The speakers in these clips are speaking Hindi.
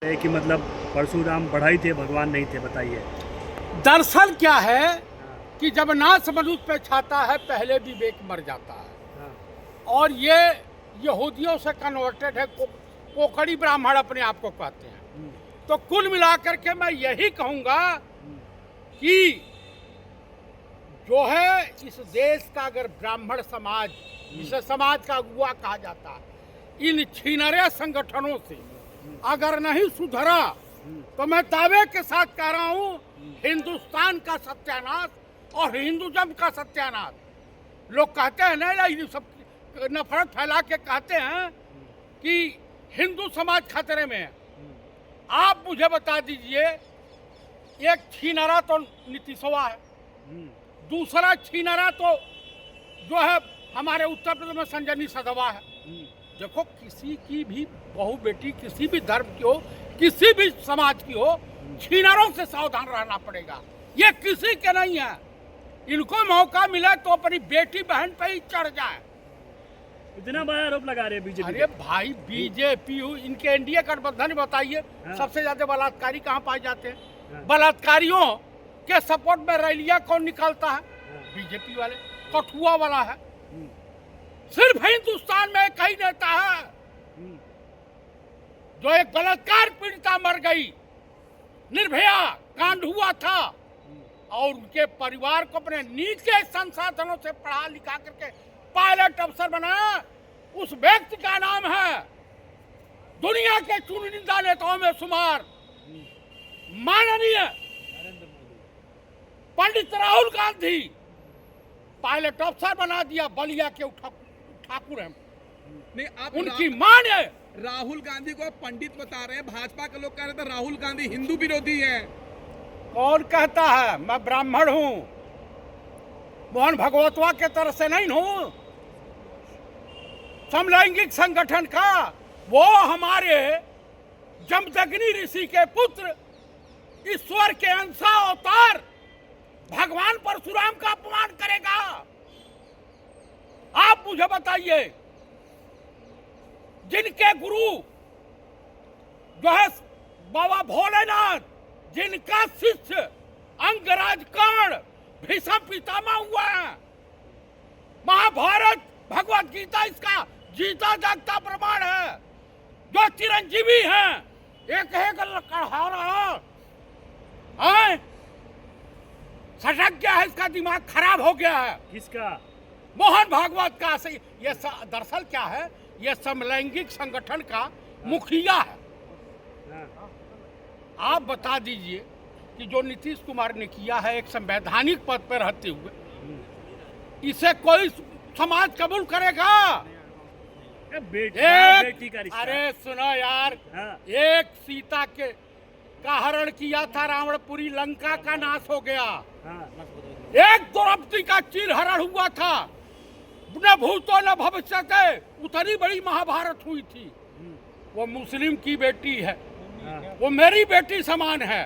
है कि मतलब परशुराम बढ़ाई थे, भगवान नहीं थे, बताइए। दरअसल क्या है हाँ, कि जब नाश मनुष्य पे छाता है पहले विवेक मर जाता है। हाँ, और ये यहूदियों से कन्वर्टेड है, कोकड़ी ब्राह्मण अपने आप को कहते हैं। हम्म, तो कुल मिलाकर के मैं यही कहूँगा हम्म, कि जो है इस देश का अगर ब्राह्मण समाज, जिसे समाज का अगुआ कहा जाता है, इन छीनरे संगठनों से अगर नहीं सुधरा तो मैं दावे के साथ कह रहा हूँ हिंदुस्तान का सत्यानाश और हिंदुज़म का सत्यानाश। लोग कहते हैं ना, ये सब नफरत फैला के कहते हैं कि हिंदू समाज खतरे में है। आप मुझे बता दीजिए, एक छीनरा तो नीतीशवा है, दूसरा छीनरा तो जो है हमारे उत्तर प्रदेश में संजनी सधवा है। देखो, किसी की भी बहू बेटी किसी भी धर्म की हो, किसी भी समाज की हो, छीनरों से सावधान रहना पड़ेगा। ये किसी के नहीं है। इनको मौका मिले तो अपनी बेटी बहन पे ही चढ़ जाए। इतना बड़ा आरोप लगा रहे हैं बीजेपी। अरे भाई, बीजेपी इनके एनडीए गठबंधन, बताइए सबसे ज्यादा बलात्कारी कहाँ पाए जाते हैं? बलात्कारियों के सपोर्ट में रैलियां कौन निकालता है? बीजेपी वाले, कठुआ वाला है। सिर्फ हिंदुस्तान में एक ही नेता है जो एक बलात्कार पीड़िता मर गई, निर्भया कांड हुआ था, और उनके परिवार को अपने निजी संसाधनों से पढ़ा लिखा करके पायलट अफसर बनाया। उस व्यक्ति का नाम है दुनिया के चुनिंदा नेताओं में शुमार माननीय पंडित राहुल गांधी। पायलट अफसर बना दिया, बलिया के ठाकुर हैं। नहीं, आप उनकी मां ने राहुल गांधी को पंडित बता रहे हैं। भाजपा के लोग कह रहे थे राहुल गांधी हिंदू विरोधी है। कौन कहता है? मैं ब्राह्मण हूं, मोहन भगवतवा के तरफ से नहीं हूं, समलैंगिक संगठन का। वो हमारे जमदग्नि ऋषि के पुत्र, ईश्वर के अंशा अवतार भगवान परशुराम का अपमान करेगा? आप मुझे बताइए, जिनके गुरु जो है बाबा भोलेनाथ, जिनका शिष्य अंगराज कर्ण भीष्म पितामह हुआ है, महाभारत भगवत गीता इसका जीता जागता प्रमाण है, जो चिरंजीवी हैं, एक सटक गया है, इसका दिमाग खराब हो गया है। किसका? मोहन भागवत का। सही, ये दरअसल क्या है, ये समलैंगिक संगठन का मुखिया है। हाँ, आप बता दीजिए कि जो नीतीश कुमार ने किया है एक संवैधानिक पद पर रहते हुए, इसे कोई समाज कबूल करेगा? बेटी का रिश्ता। अरे सुनो यार, हाँ, एक सीता के का हरण किया था रावणपुरी, लंका का नाश हो गया। हाँ, एक द्रौपदी का चीरहरण हुआ था, न भूतो न भविष्यते, उतनी बड़ी महाभारत हुई थी। वो मुस्लिम की बेटी है, हाँ, वो मेरी बेटी समान है।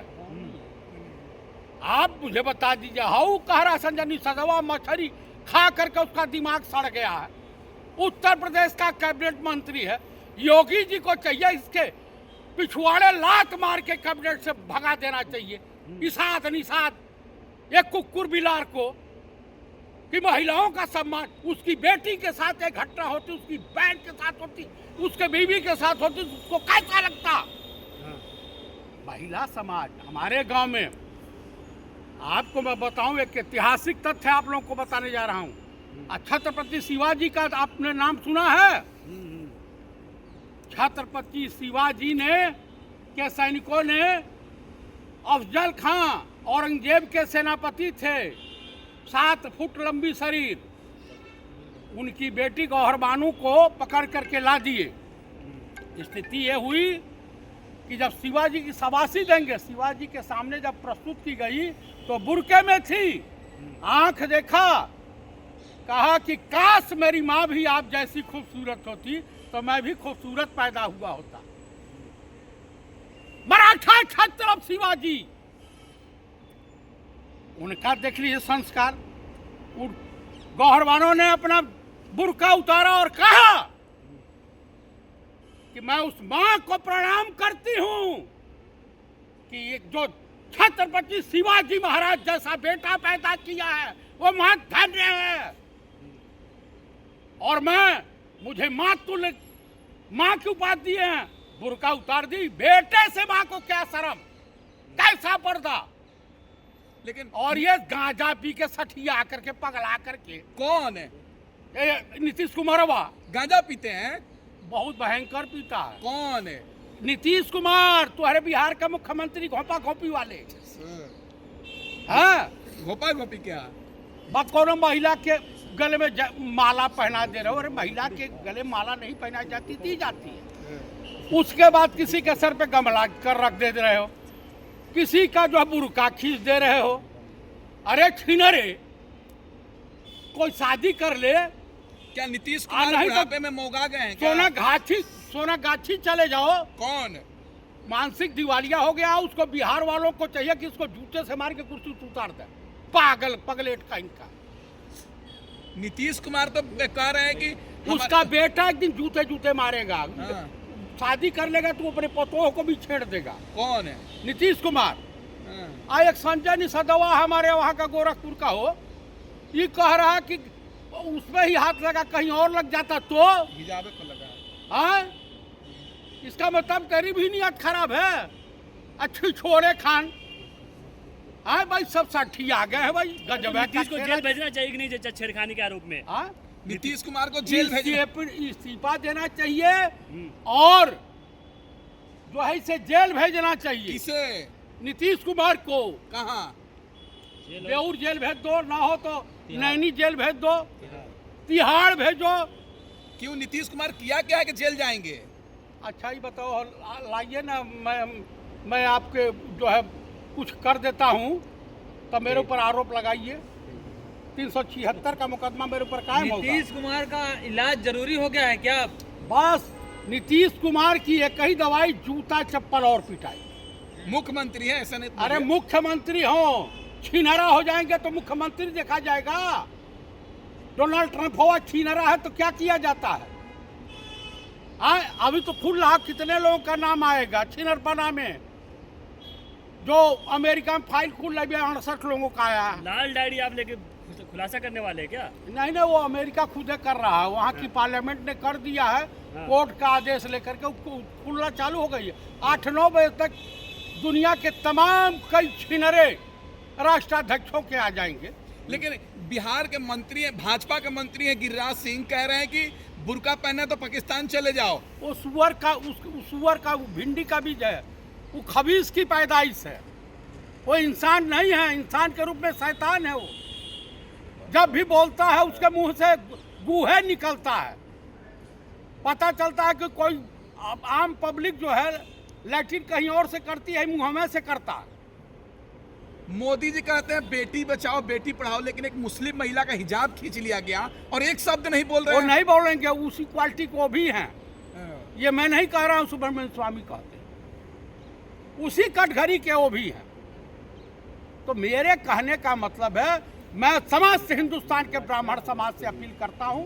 आप मुझे बता दीजिए, हाउ कह रहा संजनी सधवा मछली खा करके उसका दिमाग सड़ गया है। उत्तर प्रदेश का कैबिनेट मंत्री है, योगी जी को चाहिए इसके पिछवाड़े लात मार के कैबिनेट से भगा देना चाहिए, इसाद निषाद एक कुकुर बिलार को, कि महिलाओं का सम्मान। उसकी बेटी के साथ एक घटना होती, उसकी बहन के साथ होती, उसके बीवी के साथ होती, उसको कैसा लगता? हाँ, महिला समाज हमारे गांव में, आपको मैं बताऊं एक ऐतिहासिक तथ्य आप लोगों को बताने जा रहा हूं। छत्रपति शिवाजी का आपने नाम सुना है? छत्रपति शिवाजी ने के सैनिकों ने, अफजल खां औरंगजेब के सेनापति थे, 7 फुट लंबी शरीर, उनकी बेटी गौहर बानू को पकड़ करके ला दिए। स्थिति ये हुई कि जब शिवाजी की शाबाशी देंगे, शिवाजी के सामने जब प्रस्तुत की गई तो बुरके में थी, आंख देखा, कहा कि काश मेरी माँ भी आप जैसी खूबसूरत होती तो मैं भी खूबसूरत पैदा हुआ होता। मराठा छत्र शिवाजी, उनका देख लीजिए संस्कार। गौहरवानों ने अपना बुर्का उतारा और कहा कि मैं उस माँ को प्रणाम करती हूँ कि ये जो छत्रपति शिवाजी महाराज जैसा बेटा पैदा किया है वो माँ धन्य है। और मुझे माँ तुल्य माँ की उपाधि है, बुर्का उतार दी, बेटे से माँ को क्या शर्म, कैसा पर्दा। लेकिन और ये गांजा पी के सठिया आकर के पगला करके कौन है? नीतीश कुमारवा गांजा पीते हैं? बहुत भयंकर पीता है। कौन है? नीतीश कुमार, तुम्हारे बिहार का मुख्यमंत्री, घोपा घोपी वाले। हाँ, घोपा घोपी क्या? बस कोनो महिला के गले में माला पहना दे रहे हो। अरे महिला के गले माला नहीं पहनाई जाती, दी जाती है। उसके बाद किसी के सर पे गमला कर रख दे रहे हो, किसी का जो है बुर्का खींच दे रहे हो। अरे छीनरे, कोई शादी कर ले। क्या नीतीश कुमार नहीं तो बुढ़ापे में मोगा गए हैं क्या? सोनागाछी चले जाओ। कौन? मानसिक दिवालिया हो गया उसको। बिहार वालों को चाहिए कि इसको जूते से मार के कुर्सी से उतार दे। पागल पगलेट का इनका। नीतीश कुमार तो कह रहे हैं कि उसका बेटा एक दिन जूते जूते मारेगा। हाँ। शादी कर लेगा तो अपने पतों को भी छेड़ देगा। कौन है? नीतीश कुमार। हाँ। एक संजय निषदवा हमारे वहाँ का गोरखपुर का हो, ये कह रहा कि उसमें ही हाथ लगा, कहीं और लग जाता तो। हिजाबे को लगा। हाँ, इसका मतलब तेरी भी नियत खराब है। अच्छी छोरे खान। हाँ भाई, सब साठी आ गए हैं भाई। गजब है। नीतीश को जेल भेजना चाहिए कि नहीं छेड़खानी के आरोप में? हाँ, नीतीश कुमार को जेल इस्तीफा देना चाहिए और जो है इसे जेल भेजना चाहिए। किसे? नीतीश कुमार को। कहाँ? बेऊर जेल भेज दो, ना हो तो नैनी जेल भेज दो, तिहाड़ भेजो। क्यों? नीतीश कुमार किया क्या है कि जेल जाएंगे? अच्छा ही बताओ, लाइए ना, मैं आपके जो है कुछ कर देता हूँ तो मेरे ऊपर आरोप लगाइए। 376 का मुकदमा मेरे ऊपर कायम होगा। नीतीश कुमार का इलाज जरूरी हो गया है क्या? बस नीतीश कुमार की एक ही दवाई, जूता चप्पल और पिटाई। मुख्यमंत्री है, ऐसा नहीं? अरे मुख्यमंत्री हो, छीनरा हो जाएंगे तो मुख्यमंत्री देखा जाएगा। डोनाल्ड ट्रंप हुआ छीनरा है तो क्या किया जाता है? अभी तो खुल रहा, कितने लोगों का नाम आएगा छीनरपना में। जो अमेरिका में फाइल खुल रही है, 68 लोगों का आया। लाल डायरी आप लेके खुलासा करने वाले हैं क्या? नहीं, वो अमेरिका खुद कर रहा है। वहाँ की पार्लियामेंट ने कर दिया है, कोर्ट का आदेश लेकर के खुलना चालू हो गई है। 8-9 बजे तक दुनिया के तमाम कई छीनरे राष्ट्राध्यक्षों के आ जाएंगे। लेकिन बिहार के मंत्री हैं, भाजपा के मंत्री हैं गिरिराज सिंह, कह रहे हैं कि बुर्का पहने तो पाकिस्तान चले जाओ। वो सुअर का भिंडी का बीज है, वो खबीस की पैदाइश है। वो इंसान नहीं है, इंसान के रूप में शैतान है। वो जब भी बोलता है उसके मुंह से गुहे निकलता है। पता चलता है कि कोई आम पब्लिक जो है लैट्रिन कहीं और से करती है, मुंह में से करता है। मोदी जी कहते हैं बेटी बचाओ बेटी पढ़ाओ, लेकिन एक मुस्लिम महिला का हिजाब खींच लिया गया और एक शब्द नहीं बोल रहे वो हैं। नहीं बोलेंगे, उसी क्वालिटी को भी हैं। ये मैं नहीं कह रहा हूँ, सुब्रमण्यम स्वामी कहते हैं, उसी कटघरी के वो भी हैं। तो मेरे कहने का मतलब है, मैं समाज से, हिंदुस्तान के ब्राह्मण समाज से अपील करता हूँ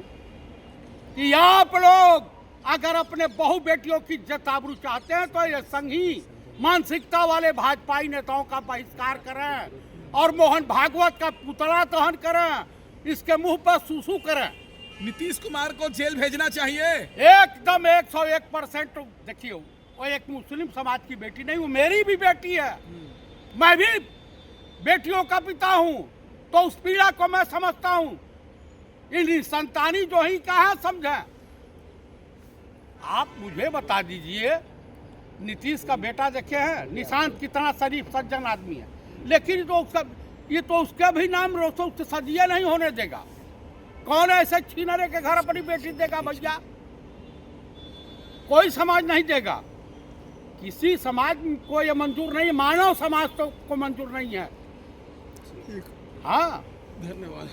कि आप लोग अगर अपने बहु बेटियों की इज्जत आबरू चाहते हैं तो ये संघी मानसिकता वाले भाजपाई नेताओं का बहिष्कार करें और मोहन भागवत का पुतला दहन करें, इसके मुंह पर सूसू करें। नीतीश कुमार को जेल भेजना चाहिए एकदम 101%। देखिए, वो एक मुस्लिम समाज की बेटी नहीं, वो मेरी भी बेटी है। मैं भी बेटियों का पिता हूँ, तो उस पीड़ा को मैं समझता हूँ। इन संतानी जो ही कहा समझे। आप मुझे बता दीजिए, नीतीश का बेटा देखे हैं, निशांत कितना शरीफ सज्जन आदमी है, लेकिन तो उसका भी नाम रोशन सजिए नहीं होने देगा। कौन ऐसे छीनरे के घर अपनी बेटी देगा भैया? कोई समाज नहीं देगा। किसी समाज को ये मंजूर नहीं है, मानव समाज को मंजूर नहीं है। हाँ, धन्यवाद।